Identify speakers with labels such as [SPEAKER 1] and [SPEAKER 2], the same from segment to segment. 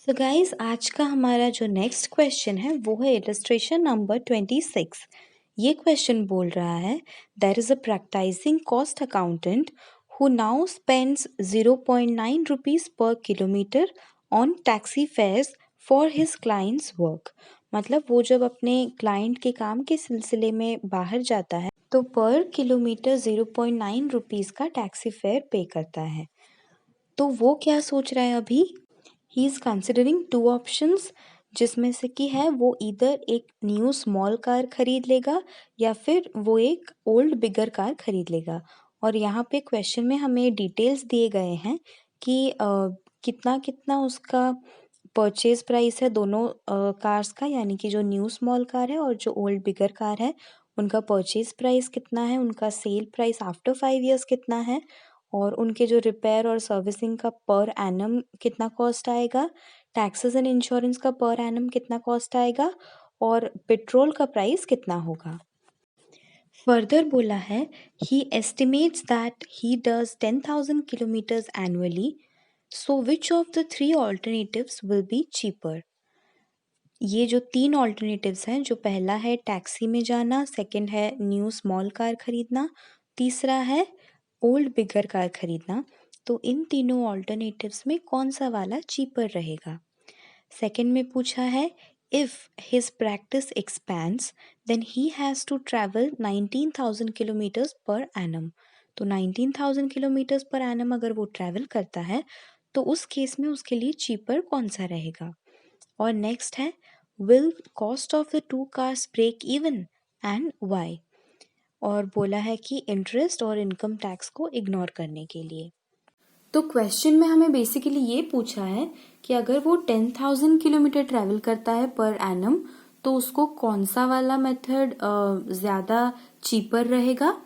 [SPEAKER 1] So guys आज का हमारा जो नेक्स्ट क्वेश्चन है वो है इलस्ट्रेशन नंबर 26। ये क्वेश्चन बोल रहा है there is a practicing cost accountant who now spends 0.9 rupees per kilometer on taxi fares for his clients work. मतलब वो जब अपने क्लाइंट के काम के सिलसिले में बाहर जाता है तो पर किलोमीटर 0.9 रुपीस का टैक्सी फेयर पे करता है। तो वो क्या सोच रहा है अभी? He is considering two options, जिसमें से कि है वो इधर एक न्यू स्मॉल कार खरीद लेगा या फिर वो एक ओल्ड बिगर कार खरीद लेगा। और यहाँ पे क्वेश्चन में हमें डिटेल्स दिए गए हैं कि कितना कितना उसका परचेज प्राइस है दोनों कार्स का, यानी कि जो न्यू स्मॉल कार है और जो ओल्ड बिगर कार है उनका परचेज प्राइस कितना है, उनका सेल प्राइस आफ्टर 5 इयर्स कितना है, और उनके जो रिपेयर और सर्विसिंग का पर एनम कितना कॉस्ट आएगा, टैक्सेस एंड इंश्योरेंस का पर एनम कितना कॉस्ट आएगा, और पेट्रोल का प्राइस कितना होगा। फर्दर बोला है he estimates that he does 10,000 kilometers annually, so which of the 3 alternatives will be cheaper. ये जो 3 ऑल्टरनेटिव्स हैं, जो पहला है टैक्सी में जाना, सेकंड है न्यू स्मॉल कार खरीदना, तीसरा है ओल्ड बिगर कार खरीदना, तो इन तीनों ऑल्टरनेटिव्स में कौन सा वाला चीपर रहेगा। सेकंड में पूछा है if his practice expands then he has to travel 19,000 kilometres per annum. तो 19,000 किलोमीटर्स पर एनम अगर वो ट्रैवल करता है तो उस केस में उसके लिए चीपर कौन सा रहेगा। और नेक्स्ट है will cost of the 2 cars break even and why. और बोला है कि इंटरेस्ट और इनकम टैक्स को इग्नोर करने के लिए। तो क्वेश्चन में हमें बेसिकली ये पूछा है कि अगर वो 10,000 किलोमीटर ट्रैवल करता है पर एनम तो उसको कौन सा वाला मेथड ज़्यादा चीपर रहेगा,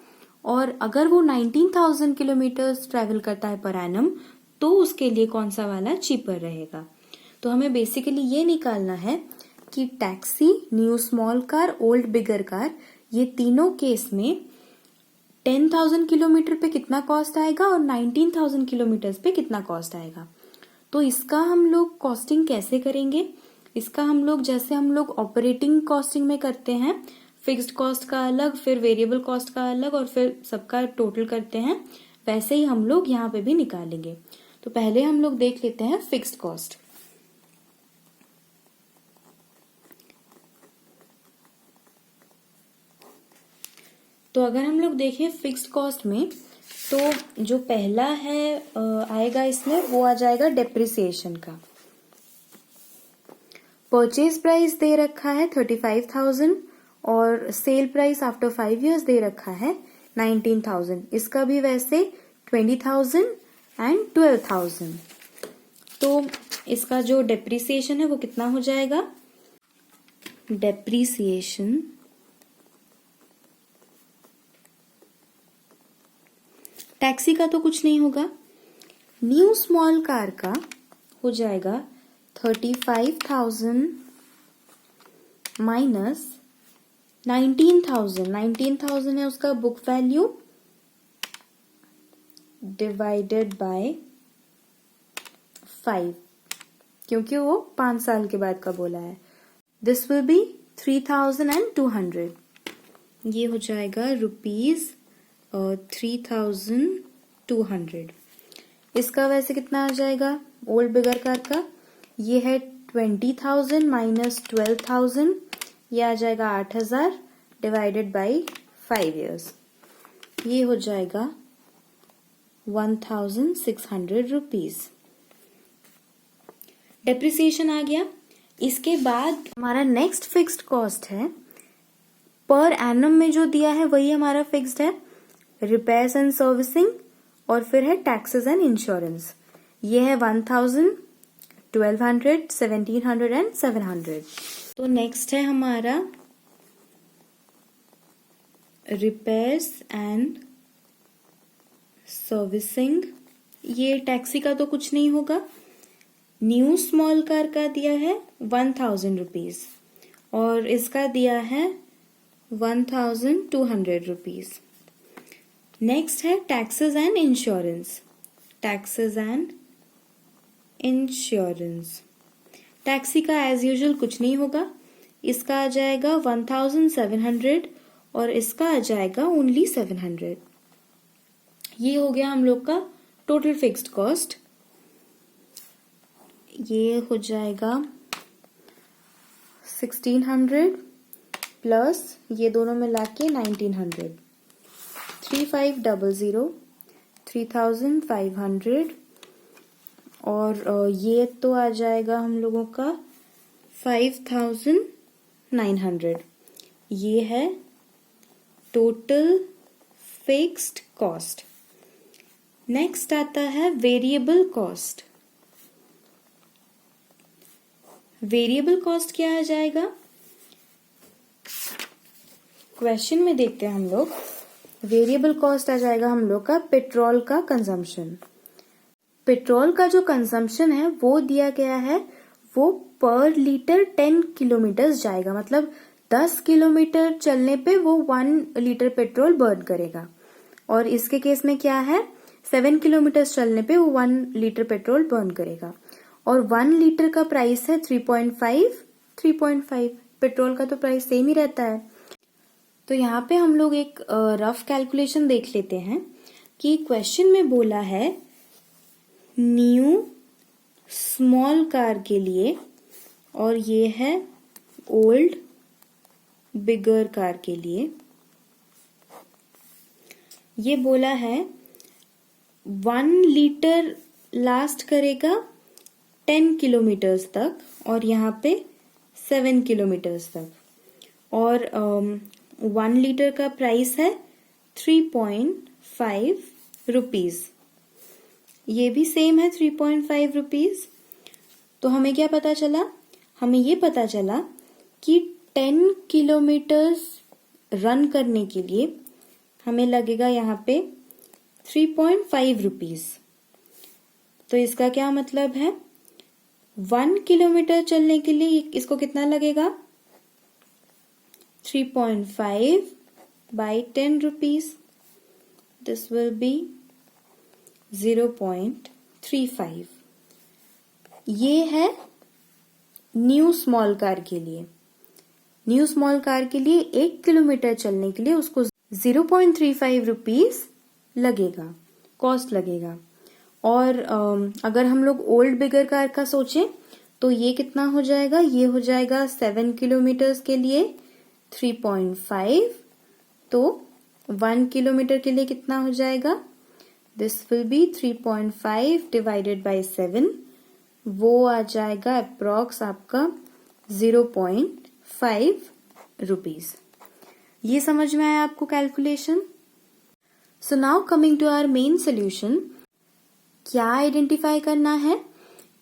[SPEAKER 1] और अगर वो 19,000 किलोमीटर्स ट्रैवल करता है पर एनम तो उसके लिए कौन सा वाला चीपर रहेगा। तो हमें बेसिकली ये निकालना है कि taxi, new small car, old bigger car, ये तीनों केस में 10,000 किलोमीटर पे कितना कॉस्ट आएगा और 19,000 किलोमीटर्स पे कितना कॉस्ट आएगा। तो इसका हम लोग कॉस्टिंग कैसे करेंगे, इसका हम लोग जैसे हम लोग ऑपरेटिंग कॉस्टिंग में करते हैं, फिक्स्ड कॉस्ट का अलग, फिर वेरिएबल कॉस्ट का अलग, और फिर सबका टोटल करते हैं, वैसे ही हम लोग यहाँ पे भी निकालेंगे। तो पहले हम लोग देख लेते हैं फिक्स्ड कॉस्ट। तो अगर हम लोग देखें फिक्स्ड कॉस्ट में, तो जो पहला है आएगा इसमें, वो आ जाएगा डेप्रिसिएशन का। परचेज प्राइस दे रखा है 35,000 और sale price after 5 years they रखा है 19,000। इसका भी वैसे 20,000 एंड 12,000। तो इसका जो डेप्रिसिएशन है वो कितना हो जाएगा, डेप्रिसिएशन टैक्सी का तो कुछ नहीं होगा, न्यू स्मॉल कार का हो जाएगा 35,000 माइनस 19,000। 19,000 है उसका बुक वैल्यू डिवाइडेड बाय 5, क्योंकि वो 5 साल के बाद का बोला है। This will B 3,200। ये हो जाएगा रुपीज 3,200। इसका वैसे कितना आ जाएगा ओल्ड बिगर कार का, ये है 20,000 माइनस 12,000, ये आ जाएगा 8,000 डिवाइडेड बाई 5 इयर्स, ये हो जाएगा 1,600 रुपीज। डेप्रिसिएशन आ गया। इसके बाद हमारा नेक्स्ट फिक्स्ड कॉस्ट है, पर एनम में जो दिया है वही हमारा फिक्स्ड है, रिपेयर्स एंड सर्विसिंग, और फिर है टैक्सेस एंड इंश्योरेंस। ये है 1,000, 1,200, 1,700 एंड 700। तो नेक्स्ट है हमारा रिपेयर्स एंड सर्विसिंग। ये टैक्सी का तो कुछ नहीं होगा। न्यू स्मॉल कार का दिया है 1,000 रुपीज और इसका दिया है 1,200 रुपीज। नेक्स्ट है taxes and insurance. Taxes and insurance taxi का एज यूजुअल कुछ नहीं होगा, इसका आ जाएगा 1700 और इसका आ जाएगा ओनली 700। ये हो गया हम लोग का टोटल फिक्स्ड कॉस्ट। ये हो जाएगा 1600 प्लस ये दोनों मिला के 1900, 3500, 3500 और ये तो आ जाएगा हम लोगों का 5900। ये है टोटल फिक्स्ड कॉस्ट। नेक्स्ट आता है वेरिएबल कॉस्ट। वेरिएबल कॉस्ट क्या आ जाएगा, क्वेश्चन में देखते हैं हम लोग। वेरिएबल कॉस्ट आ जाएगा हम लोग का पेट्रोल का कंजम्पशन। पेट्रोल का जो कंजम्पशन है वो दिया गया है, वो पर लीटर 10 किलोमीटर जाएगा, मतलब 10 किलोमीटर चलने पे वो 1 लीटर पेट्रोल बर्न करेगा। और इसके केस में क्या है, 7 किलोमीटर चलने पे वो 1 लीटर पेट्रोल बर्न करेगा। और 1 लीटर का प्राइस है 3.5। पेट्रोल का तो प्राइस सेम ही रहता है। तो यहाँ पे हम लोग एक रफ कैलकुलेशन देख लेते हैं कि क्वेश्चन में बोला है न्यू स्मॉल कार के लिए और ये है ओल्ड बिगर कार के लिए। ये बोला है 1 लीटर लास्ट करेगा 10 किलोमीटर्स तक और यहाँ पे 7 किलोमीटर्स तक। और 1 लीटर का प्राइस है 3.5 रुपीज। ये भी सेम है 3.5 रुपीज। तो हमें क्या पता चला, हमें ये पता चला कि 10 kilometers रन करने के लिए हमें लगेगा यहाँ पे 3.5 रुपीज। तो इसका क्या मतलब है, 1 किलोमीटर चलने के लिए इसको कितना लगेगा, 3.5 by 10 rupees. This will be 0.35। ये है न्यू स्मॉल कार के लिए। न्यू स्मॉल कार के लिए 1 किलोमीटर चलने के लिए उसको 0.35 रुपीज लगेगा, कॉस्ट लगेगा। और अगर हम लोग ओल्ड बिगर कार का सोचें तो ये कितना हो जाएगा, ये हो जाएगा 7 किलोमीटर्स के लिए 3.5। तो 1 किलोमीटर के लिए कितना हो जाएगा, this will B 3.5 divided by 7। वो आ जाएगा अप्रॉक्स आपका 0.5 रुपीज। ये समझ में आया आपको calculation. So now coming to our main solution. क्या आइडेंटिफाई करना है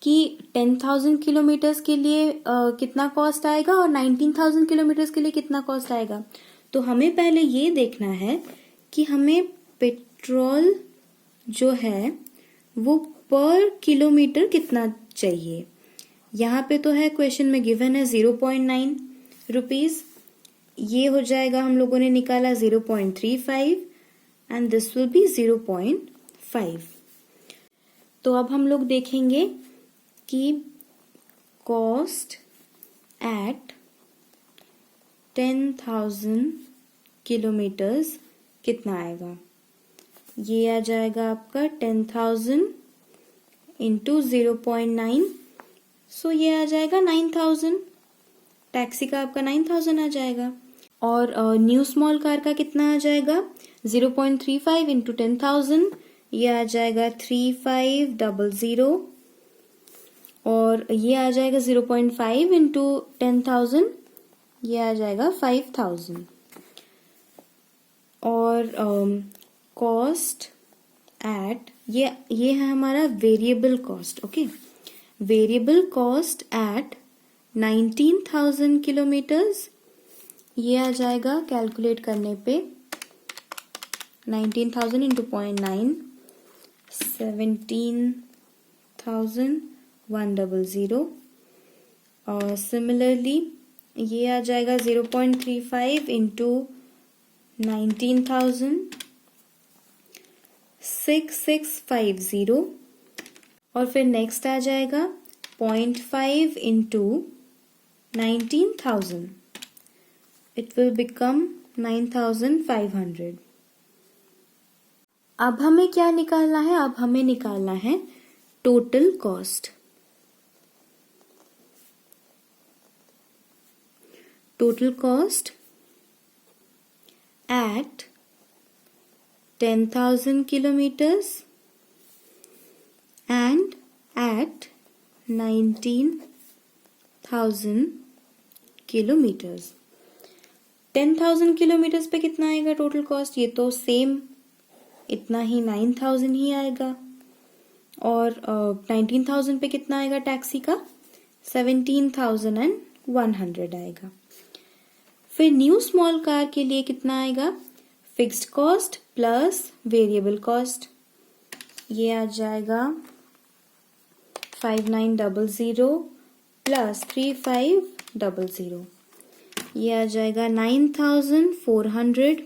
[SPEAKER 1] कि 10,000 किलोमीटर्स के लिए कितना कॉस्ट आएगा और 19,000 किलोमीटर्स के लिए कितना कॉस्ट आएगा। तो हमें पहले ये देखना है कि हमें पेट्रोल जो है वो पर किलोमीटर कितना चाहिए। यहाँ पे तो है क्वेश्चन में गिवन है 0.9 रुपीज। ये हो जाएगा, हम लोगों ने निकाला 0.35 एंड दिस विल बी 0.5। तो अब हम लोग देखेंगे कि कॉस्ट एट 10,000 किलोमीटर्स कितना आएगा। ये आ जाएगा आपका 10,000 इंटू 0.9, सो ये आ जाएगा 9,000। टैक्सी का आपका 9,000 आ जाएगा। और न्यू स्मॉल कार का कितना आ जाएगा, 0.35 इंटू 10,000, ये आ जाएगा 3500। और ये आ जाएगा 0.5 इंटू 10,000, ये आ जाएगा 5,000। और कॉस्ट एट, ये है हमारा variable cost. Okay, variable cost at 19,000 kilometres, ये आ जाएगा कैलकुलेट करने पे 19,000 इंटू 0.9, 17,100। और सिमिलरली ये आ जाएगा 0.35 इंटू 19,000, 6650। और फिर नेक्स्ट आ जाएगा 0.5 into 19,000. It will become 9,500. अब हमें क्या निकालना है? अब हमें निकालना है total cost. Total cost at 10,000 kilometers and at 19,000 kilometers. 10,000 kilometres पे कितना आएगा टोटल कॉस्ट? ये तो सेम इतना ही 9,000 ही आएगा. और 19,000 पे कितना आएगा टैक्सी का? 17,100 आएगा. फिर न्यू स्मॉल कार के लिए कितना आएगा? Fixed cost plus variable cost. ये आ जाएगा 5900 प्लस 3500. ये आ जाएगा 9,400.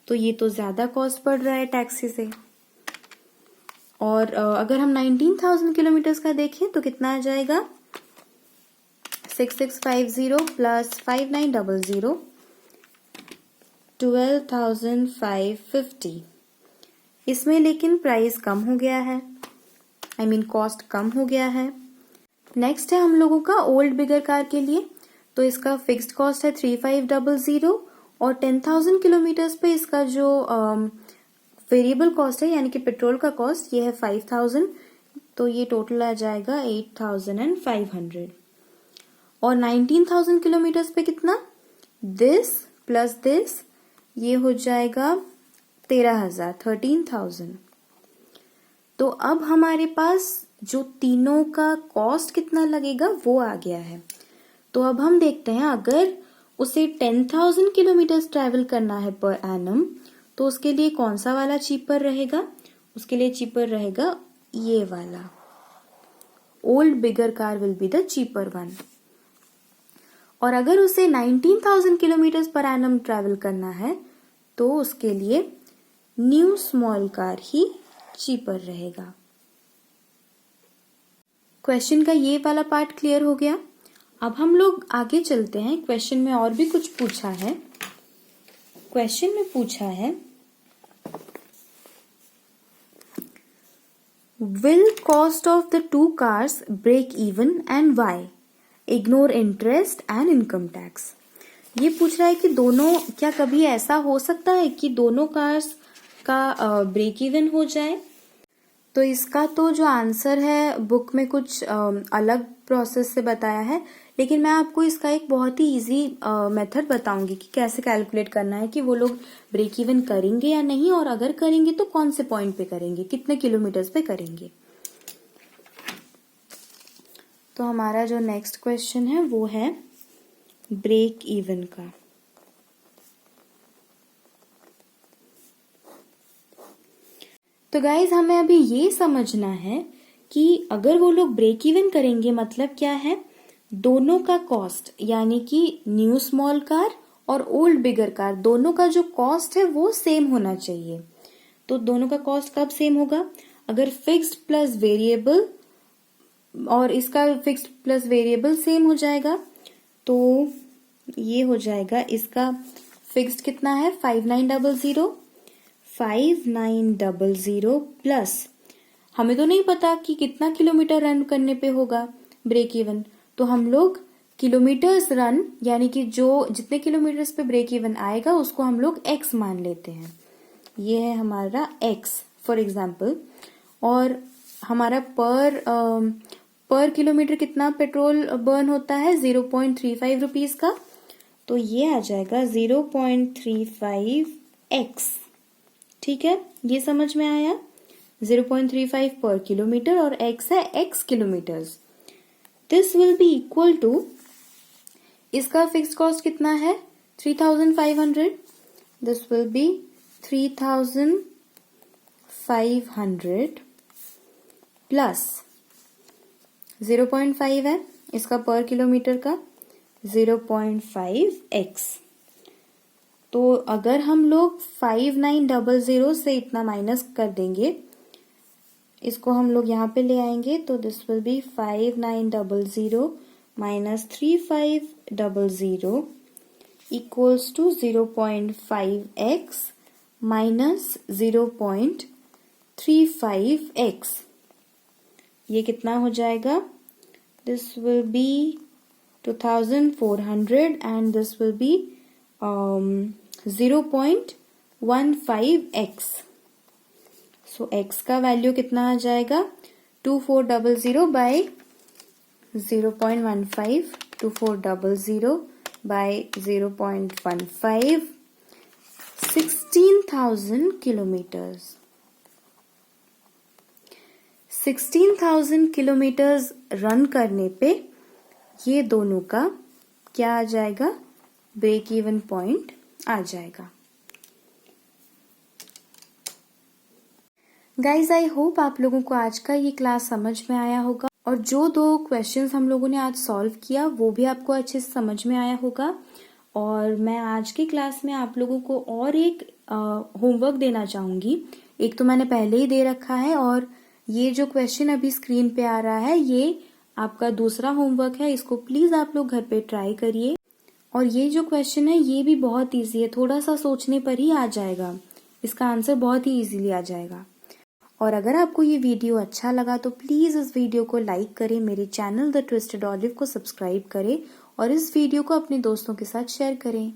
[SPEAKER 1] तो ये तो ज्यादा कॉस्ट पड़ रहा है टैक्सी से. और अगर हम 19,000 किलोमीटर्स का देखें तो कितना आ जाएगा? 6650 प्लस 5900, 12,550. इसमें लेकिन प्राइस कम हो गया है, आई मीन कॉस्ट कम हो गया है. नेक्स्ट है हम लोगों का ओल्ड बिगर कार के लिए. तो इसका फिक्स्ड कॉस्ट है 3500 और 10,000 किलोमीटर्स पे इसका जो वेरिएबल कॉस्ट है यानी कि पेट्रोल का कॉस्ट ये है 5,000. तो ये टोटल आ जाएगा 8,500. और 19,000 किलोमीटर्स पे कितना? दिस प्लस दिस ये हो जाएगा 13,000. तो अब हमारे पास जो तीनों का कॉस्ट कितना लगेगा वो आ गया है. तो अब हम देखते हैं अगर उसे 10,000 किलोमीटर्स ट्रैवल करना है पर एनम तो उसके लिए कौन सा वाला चीपर रहेगा? उसके लिए चीपर रहेगा ये वाला. Old bigger car will be the cheaper one. और अगर उसे 19,000 किलोमीटर्स पर एनम ट्रैवल करना है तो उसके लिए न्यू स्मॉल कार ही चीपर रहेगा. क्वेश्चन का ये वाला पार्ट क्लियर हो गया. अब हम लोग आगे चलते हैं. क्वेश्चन में और भी कुछ पूछा है. क्वेश्चन में पूछा है will cost of the two cars break even and why? Ignore interest and income tax. ये पूछ रहा है कि दोनों क्या कभी ऐसा हो सकता है कि दोनों कार्स का ब्रेक इवन हो जाए. तो इसका तो जो आंसर है बुक में कुछ अलग प्रोसेस से बताया है, लेकिन मैं आपको इसका एक बहुत ही इजी मेथड बताऊंगी कि कैसे कैलकुलेट करना है कि वो लोग ब्रेक इवन करेंगे या नहीं, और अगर करेंगे तो कौन से पॉइंट पे करेंगे, कितने किलोमीटर्स पे करेंगे. तो हमारा जो नेक्स्ट क्वेश्चन है वो है ब्रेक इवन का. तो गाइज हमें अभी ये समझना है कि अगर वो लोग ब्रेक इवन करेंगे मतलब क्या है, दोनों का कॉस्ट यानी कि न्यू स्मॉल कार और ओल्ड बिगर कार दोनों का जो कॉस्ट है वो सेम होना चाहिए. तो दोनों का कॉस्ट कब सेम होगा? अगर फिक्स्ड प्लस वेरिएबल और इसका फिक्स्ड प्लस वेरिएबल सेम हो जाएगा तो ये हो जाएगा. इसका फिक्स्ड कितना है? 5900 प्लस हमें तो नहीं पता कि कितना किलोमीटर रन करने पे होगा ब्रेक इवन, तो हम लोग किलोमीटर्स रन यानी कि जो जितने किलोमीटर्स पे ब्रेक इवन आएगा उसको हम लोग x मान लेते हैं. ये है हमारा x फॉर एग्जाम्पल. और हमारा पर किलोमीटर कितना पेट्रोल बर्न होता है? 0.35 रुपीज का. तो ये आ जाएगा 0.35x. ठीक है, ये समझ में आया. 0.35 पर किलोमीटर और x है x kilometres. This will be equal to, इसका फिक्स कॉस्ट कितना है? 3,500. दिस विल बी 3,500 प्लस 0.5 है इसका पर किलोमीटर का 0.5x. तो अगर हम लोग 5900 से इतना माइनस कर देंगे इसको हम लोग यहाँ पे ले आएंगे तो this will be 5900 minus 3500 equals to 0.5x minus 0.35x। ये कितना हो जाएगा? This will be 2400 and this will be 0.15x। So x का वैल्यू कितना आ जाएगा? 2400 by 0.15, 2400 by 0.15, 16,000 kilometres. 16,000 kilometres run करने पे ये दोनों का क्या आ जाएगा? ब्रेक इवन पॉइंट आ जाएगा। गाइज आई होप आप लोगों को आज का ये क्लास समझ में आया होगा और जो 2 क्वेश्चंस हम लोगों ने आज सॉल्व किया वो भी आपको अच्छे से समझ में आया होगा। और मैं आज की क्लास में आप लोगों को और एक होमवर्क देना चाहूंगी। एक तो मैंने पहले ही दे रखा है और ये जो क्वेश्चन अभी स्क्रीन पे आ रहा है ये आपका दूसरा होमवर्क है। इसको प्लीज आप लोग घर पे ट्राई करिए। और ये जो क्वेश्चन है ये भी बहुत ईजी है, थोड़ा सा सोचने पर ही आ जाएगा, इसका आंसर बहुत ही इजीली आ जाएगा। और अगर आपको ये वीडियो अच्छा लगा तो प्लीज इस वीडियो को लाइक करें, मेरे चैनल द ट्विस्टेड ऑलिव को सब्सक्राइब करें और इस वीडियो को अपने दोस्तों के साथ शेयर करें।